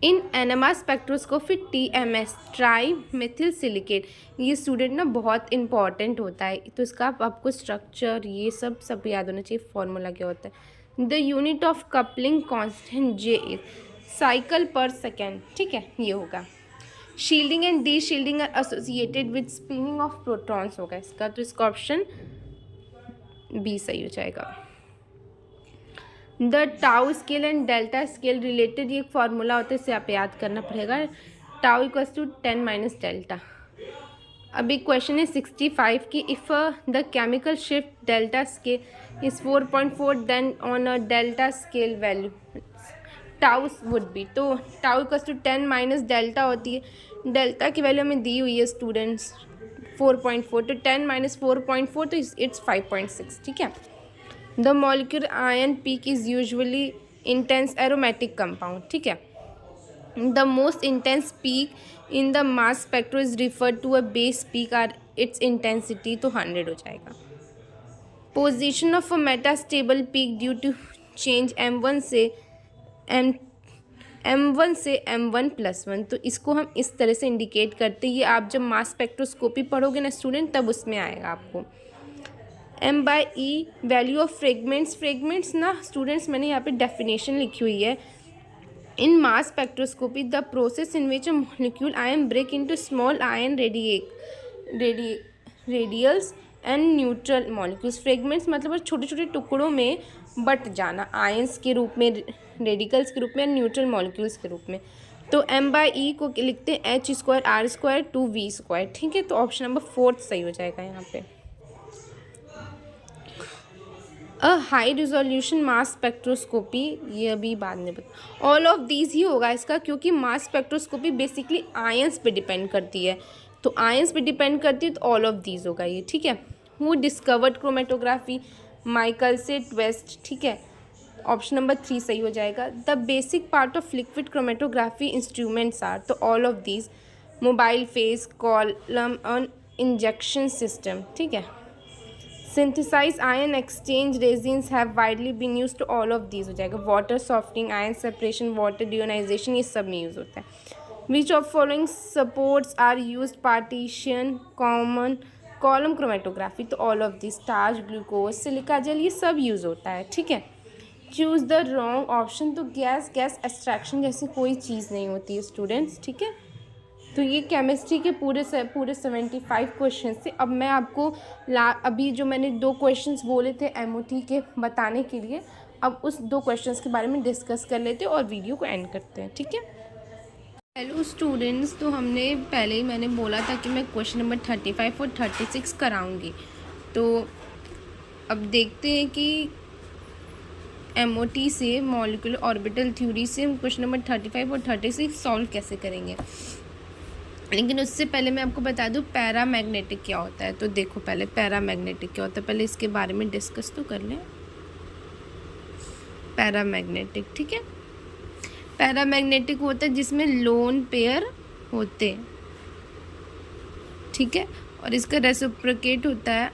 इन NMR spectroscopy TMS try methyl silicate, ये स्टूडेंट ना बहुत इंपॉर्टेंट होता है, तो इसका आपको स्ट्रक्चर ये सब याद होना चाहिए। फॉर्मूला क्या होता है, the unit of coupling constant J is cycle per second, ठीक है, ये होगा। Shielding and deshielding are associated with spinning of protons होगा इसका, तो इसका ऑप्शन बी सही हो जाएगा। The tau scale and delta scale related, ये एक फार्मूला होता है, इसे आप याद करना पड़ेगा। Tau equals to 10 minus delta. अभी क्वेश्चन है 65 की, if the chemical shift delta scale is 4.4 then on a delta scale value tau would be, तो tau equals to 10 minus delta होती है, डेल्टा की वैल्यू हमें दी हुई है स्टूडेंट्स 4.4, तो 10 माइनस 4.4 तो इट्स 5.6, ठीक है। The molecular ion peak is usually intense aromatic compound, ठीक है। The most intense peak in the mass spectro is referred to a base peak are its intensity, तो 100 हो जाएगा। Position of a metastable peak due to change M1 से M1+1, तो इसको हम इस तरह से इंडिकेट करते हैं। ये आप जब मास स्पेक्ट्रोस्कोपी पढ़ोगे ना स्टूडेंट, तब उसमें आएगा आपको। M/E वैल्यू ऑफ फ्रेगमेंट्स ना स्टूडेंट्स, मैंने यहाँ पे डेफिनेशन लिखी हुई है। In mass spectroscopy the process in which a molecule ion break into small ion radials and neutral molecules. Fragments मतलब छोटे छोटे टुकड़ों में बट जाना, आयंस के रूप में, रेडिकल्स के रूप में, न्यूट्रल मॉलिक्यूल्स के रूप में। तो M/E को लिखते हैं H²R² 2V², ठीक है, तो ऑप्शन नंबर 4 सही हो जाएगा यहाँ पे। A high resolution mass spectroscopy, ये अभी बाद में बता, ऑल ऑफ दीज ही होगा इसका, क्योंकि मास स्पेक्ट्रोस्कोपी बेसिकली आयंस पे डिपेंड करती है, तो आयंस पे डिपेंड करती है, तो ऑल ऑफ दीज होगा ये, ठीक है। हु डिस्कवर्ड क्रोमेटोग्राफी, माइकल से ट्वेस्ट, ठीक है, ऑप्शन नंबर 3 सही हो जाएगा। The basic part of liquid chromatography instruments are, तो all of these, mobile phase, column और इंजेक्शन सिस्टम, ठीक है। Synthesize ion exchange resins have widely been use, to all of these हो जाएगा। Water softening, ion separation, water deionization, ये सब में use होता है। Which of following supports are use, partition, column chromatography, तो all of this, starch, glucose, silica gel, ये सब यूज़ होता है, ठीक है। चूज़ द रॉन्ग ऑप्शन, तो गैस एक्सट्रैक्शन जैसी कोई चीज़ नहीं होती है स्टूडेंट्स, ठीक है। तो ये केमिस्ट्री के पूरे 75 क्वेश्चन थे। अब मैं आपको अभी जो मैंने 2 क्वेश्चंस बोले थे MOT के बताने के लिए, अब उस 2 क्वेश्चंस के बारे में डिस्कस कर लेते हैं और वीडियो को एंड करते हैं, ठीक है। हेलो स्टूडेंट्स, तो हमने पहले ही मैंने बोला था कि मैं क्वेश्चन नंबर 35 और 36 कराऊंगी, तो अब देखते हैं कि MOT से, मॉलिक्यूलर ऑर्बिटल थ्योरी से, क्वेश्चन नंबर 35 और 36 सॉल्व कैसे करेंगे। लेकिन उससे पहले मैं आपको बता दूं पैरामैग्नेटिक क्या होता है। तो देखो पहले पैरामैग्नेटिक क्या होता है, पहले इसके बारे में डिस्कस तो कर लें। पैरामैग्नेटिक, ठीक है, पैरामैग्नेटिक होता है जिसमें लोन पेयर होते हैं, ठीक है, और इसका रेसिप्रोकेट होता है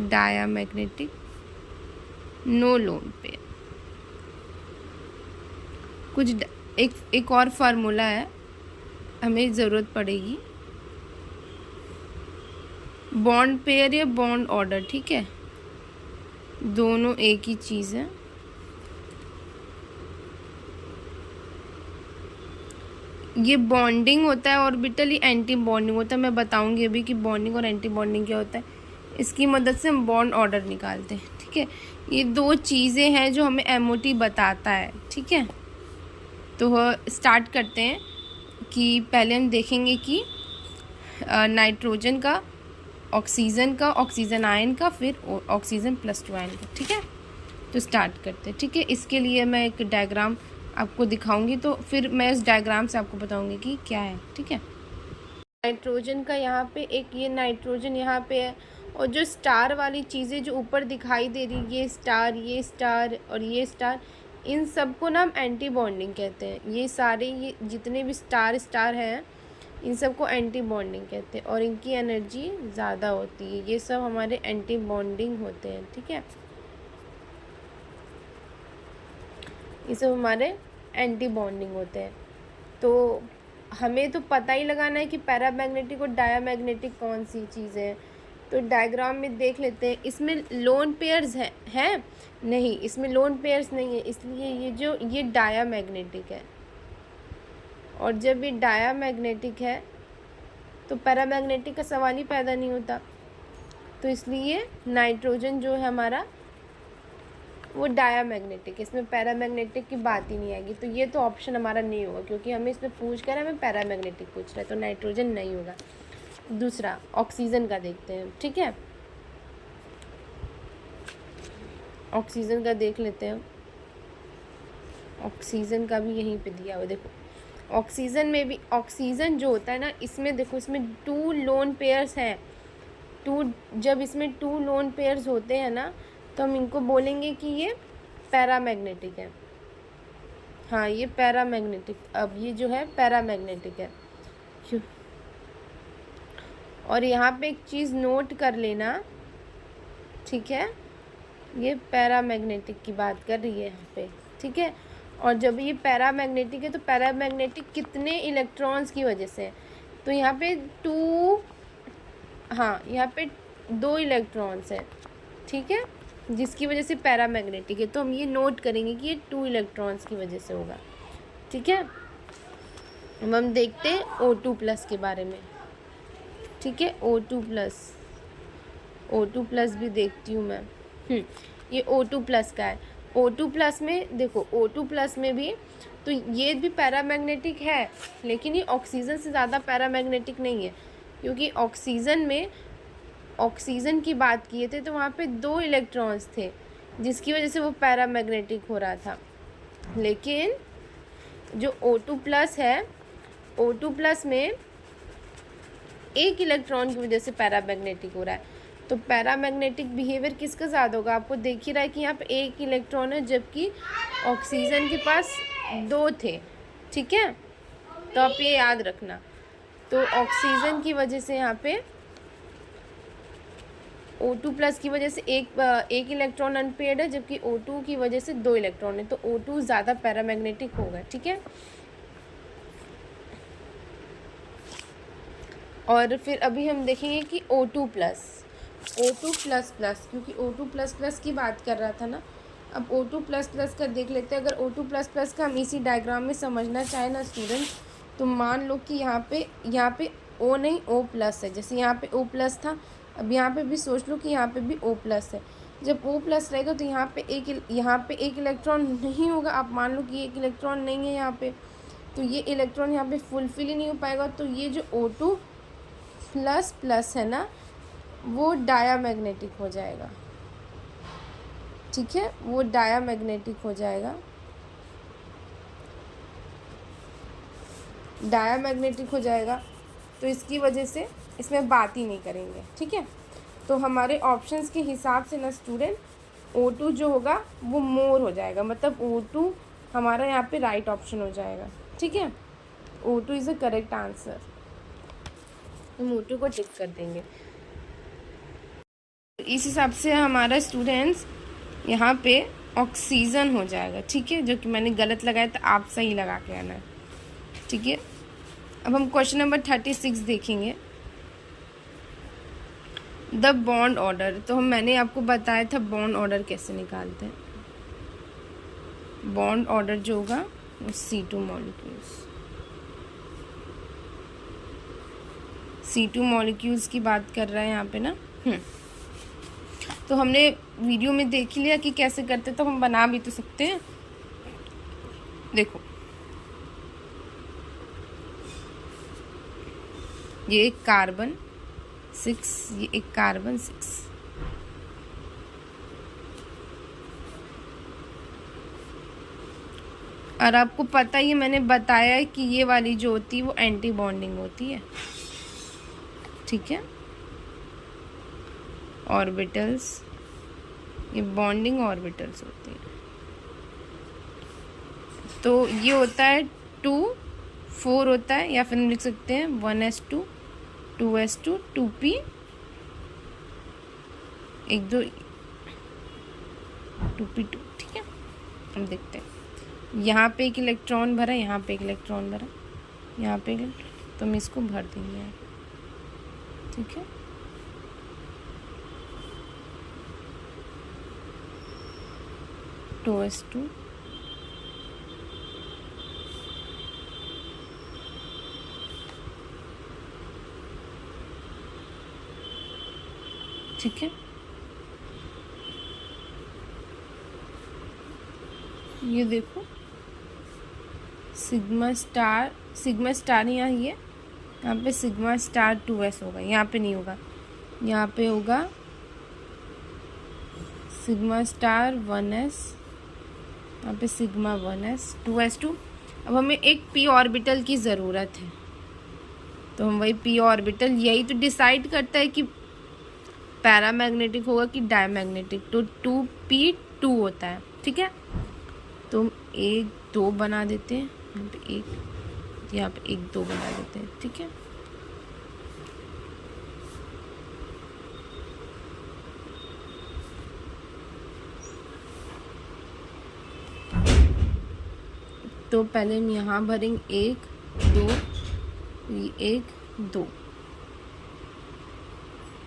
डायामैग्नेटिक, नो लोन पेयर। कुछ एक और फार्मूला है हमें ज़रूरत पड़ेगी, बॉन्ड पेयर या बॉन्ड ऑर्डर, ठीक है, दोनों एक ही चीज़ है। ये बॉन्डिंग होता है ऑर्बिटल, ये एंटी बॉन्डिंग होता है। मैं बताऊंगी अभी कि बॉन्डिंग और एंटी बॉन्डिंग क्या होता है, इसकी मदद से हम बॉन्ड ऑर्डर निकालते हैं, ठीक है। ये 2 चीज़ें हैं जो हमें MOT बताता है, ठीक है। तो स्टार्ट करते हैं कि पहले हम देखेंगे कि नाइट्रोजन का, ऑक्सीजन का, ऑक्सीजन आयन का, फिर ऑक्सीजन +2 आयन का। ठीक है, तो स्टार्ट करते हैं। ठीक है, इसके लिए मैं एक डायग्राम आपको दिखाऊंगी, तो फिर मैं इस डायग्राम से आपको बताऊंगी कि क्या है। ठीक है, नाइट्रोजन का यहाँ पे एक, ये नाइट्रोजन यहाँ पे है, और जो स्टार वाली चीज़ें जो ऊपर दिखाई दे रही, ये स्टार और ये स्टार, इन सबको ना हम एंटी बॉन्डिंग कहते हैं। ये सारे, ये जितने भी स्टार हैं, इन सबको एंटी बॉन्डिंग कहते हैं, और इनकी एनर्जी ज़्यादा होती है। ये सब हमारे एंटी बॉन्डिंग होते हैं। ठीक है, ये सब हमारे एंटी बॉन्डिंग होते हैं। तो हमें तो पता ही लगाना है कि पैरामैग्नेटिक और डायामैग्नेटिक कौन सी चीज़ है। तो डायग्राम में देख लेते हैं। इसमें लोन पेयर्स हैं नहीं, इसमें लोन पेयर्स नहीं है, इसलिए ये डायामैग्नेटिक है। और जब ये डायामैग्नेटिक है तो पैरामैग्नेटिक का सवाल ही पैदा नहीं होता। तो इसलिए नाइट्रोजन जो है हमारा, वो डायामैग्नेटिक, इसमें पैरामैग्नेटिक की बात ही नहीं आएगी। तो ये तो ऑप्शन हमारा नहीं होगा, क्योंकि हमें इसमें पूछ कर हमें पैरामैग्नेटिक पूछ रहा है, तो नाइट्रोजन नहीं होगा। दूसरा ऑक्सीजन का देखते हैं। ठीक है, ऑक्सीजन का देख लेते हैं। ऑक्सीजन का भी यहीं पे दिया हुआ, देखो ऑक्सीजन में भी, ऑक्सीजन जो होता है ना, इसमें देखो, इसमें 2 लोन पेयर्स हैं। जब इसमें 2 लोन पेयर्स होते हैं ना, तो हम इनको बोलेंगे कि ये पैरामैग्नेटिक है। हाँ, ये पैरामैग्नेटिक, अब ये जो है पैरामैग्नेटिक है। क्यों? और यहाँ पे एक चीज़ नोट कर लेना, ठीक है, ये पैरामैग्नेटिक की बात कर रही है यहाँ पे। ठीक है, और जब ये पैरामैग्नेटिक है तो पैरामैग्नेटिक कितने इलेक्ट्रॉन्स की वजह से है? तो यहाँ पे 2, हाँ यहाँ पे 2 इलेक्ट्रॉन्स हैं। ठीक है, जिसकी वजह से पैरामैग्नेटिक है। तो हम ये नोट करेंगे कि ये 2 इलेक्ट्रॉन्स की वजह से होगा। ठीक है, अब हम देखते हैं O2+ के बारे में। ठीक है, O2+ भी देखती हूँ मैं। ये O2+ का है। O2+ में देखो, O2+ में भी तो ये भी पैरामैग्नेटिक है, लेकिन ये ऑक्सीजन से ज़्यादा पैरामैग्नेटिक नहीं है, क्योंकि ऑक्सीजन में, ऑक्सीजन की बात किए थे तो वहाँ पे 2 इलेक्ट्रॉन्स थे, जिसकी वजह से वो पैरामैग्नेटिक हो रहा था। लेकिन जो O2+ है, O2+ में 1 इलेक्ट्रॉन की वजह से पैरामैग्नेटिक हो रहा है। तो पैरामैग्नेटिक बिहेवियर किसका ज़्यादा होगा? आपको देख ही रहा है कि यहाँ पे 1 इलेक्ट्रॉन है, जबकि ऑक्सीजन के पास 2 थे। ठीक है, तो आप ये याद रखना। तो ऑक्सीजन की वजह से यहाँ पे O2+ की वजह से एक इलेक्ट्रॉन अनपेयर्ड है, जबकि O2 की वजह से 2 इलेक्ट्रॉन है, तो O2 ज़्यादा पैरामैग्नेटिक होगा। ठीक है, और फिर अभी हम देखेंगे कि O2+, क्योंकि O2++ की बात कर रहा था ना। अब O2++ का देख लेते हैं। अगर O2++ का हम इसी डायग्राम में समझना चाहे ना स्टूडेंट, तो मान लो कि यहाँ पे O नहीं O+ है। जैसे यहाँ पे O+ था, अब यहाँ पे भी सोच लो कि यहाँ पे भी O+ है। जब O+ रहेगा तो यहाँ पे एक इलेक्ट्रॉन नहीं होगा। आप मान लो कि एक इलेक्ट्रॉन नहीं है यहाँ पे, तो ये इलेक्ट्रॉन यहाँ पे फुलफिल ही नहीं हो पाएगा। तो ये जो O2++ है ना, वो डायामैग्नेटिक हो जाएगा। ठीक है, वो डायामैग्नेटिक हो जाएगा, डायामैग्नेटिक हो जाएगा। तो इसकी वजह से इसमें बात ही नहीं करेंगे। ठीक है, तो हमारे ऑप्शंस के हिसाब से ना स्टूडेंट, O2 जो होगा वो मोर हो जाएगा, मतलब O2 हमारा यहाँ पे राइट ऑप्शन हो जाएगा। ठीक है, O2 is the correct answer. हम O2 को टिक कर देंगे। इस हिसाब से हमारा स्टूडेंट्स यहाँ पे ऑक्सीजन हो जाएगा। ठीक है, जो कि मैंने गलत लगाया तो आप सही लगा के आना है। ठीक है, अब हम क्वेश्चन नंबर 36 देखेंगे, द बॉन्ड ऑर्डर। तो मैंने आपको बताया था बॉन्ड ऑर्डर कैसे निकालते हैं। बॉन्ड ऑर्डर जो होगा वो C2 मॉलिक्यूल्स की बात कर रहा है यहाँ पे ना। तो हमने वीडियो में देख ही लिया कि कैसे करते, तो हम बना भी तो सकते हैं। देखो, ये एक कार्बन 6, ये एक कार्बन 6। और आपको पता ही, मैंने बताया है कि ये वाली जो होती है वो एंटी बॉन्डिंग होती है, ठीक है। ऑर्बिटल्स, ये बॉन्डिंग ऑर्बिटल्स होती है। तो ये होता है 2 4 होता है, या फिर हम लिख सकते हैं 1s2 2s2 2p 1 2 2p2, ठीक है। हम देखते हैं, यहाँ पे एक इलेक्ट्रॉन भरा, यहाँ पे एक इलेक्ट्रॉन भरा, यहाँ पे तो हम इसको भर देंगे, ठीक है। टू एस टू, ठीक है। ये देखो सिग्मा स्टार यहाँ पे सिग्मा स्टार 2s होगा, यहाँ पे नहीं होगा, यहाँ पे होगा सिग्मा स्टार 1s, यहाँ पे सिग्मा 1s 2s2। अब हमें एक p ऑर्बिटल की ज़रूरत है, तो हम वही p ऑर्बिटल, यही तो डिसाइड करता है कि पैरामैग्नेटिक होगा कि डायमैग्नेटिक। तो 2p2 होता है, ठीक है। तो हम 1 2 बना देते हैं, यहाँ पे 1 2 बना देते हैं, ठीक है। तो पहले हम यहाँ भरेंगे 1 2, 1 2,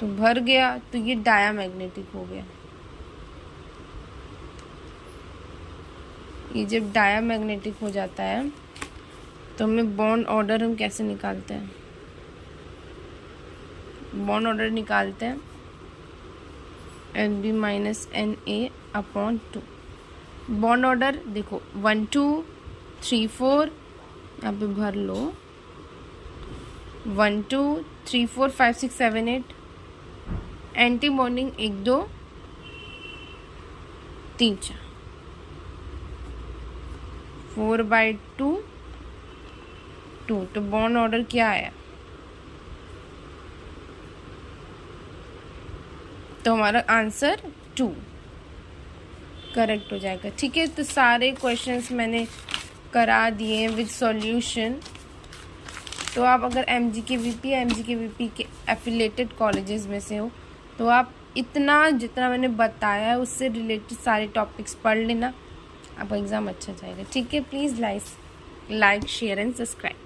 तो भर गया, तो ये डायामैग्नेटिक हो गया। ये जब डायामैग्नेटिक हो जाता है तो हमें बॉन्ड ऑर्डर हम कैसे निकालते हैं, बॉन्ड ऑर्डर निकालते हैं Nb - Na/2। बॉन्ड ऑर्डर देखो 1 2 3 4, यहाँ पे भर लो 1 2 3 4 5 6 7 8, एंटी बॉन्डिंग 1 2 3 4, 4/2 2, तो बॉन्ड ऑर्डर क्या आया, तो हमारा आंसर 2 करेक्ट हो जाएगा, ठीक है। तो सारे क्वेश्चंस मैंने करा दिए विद सॉल्यूशन। तो आप अगर MGKVP या MGKVP के एफिलेटेड कॉलेजेस में से हो, तो आप इतना जितना मैंने बताया है उससे रिलेटेड सारे टॉपिक्स पढ़ लेना, आपका एग्ज़ाम अच्छा जाएगा, ठीक है। Please like share and subscribe.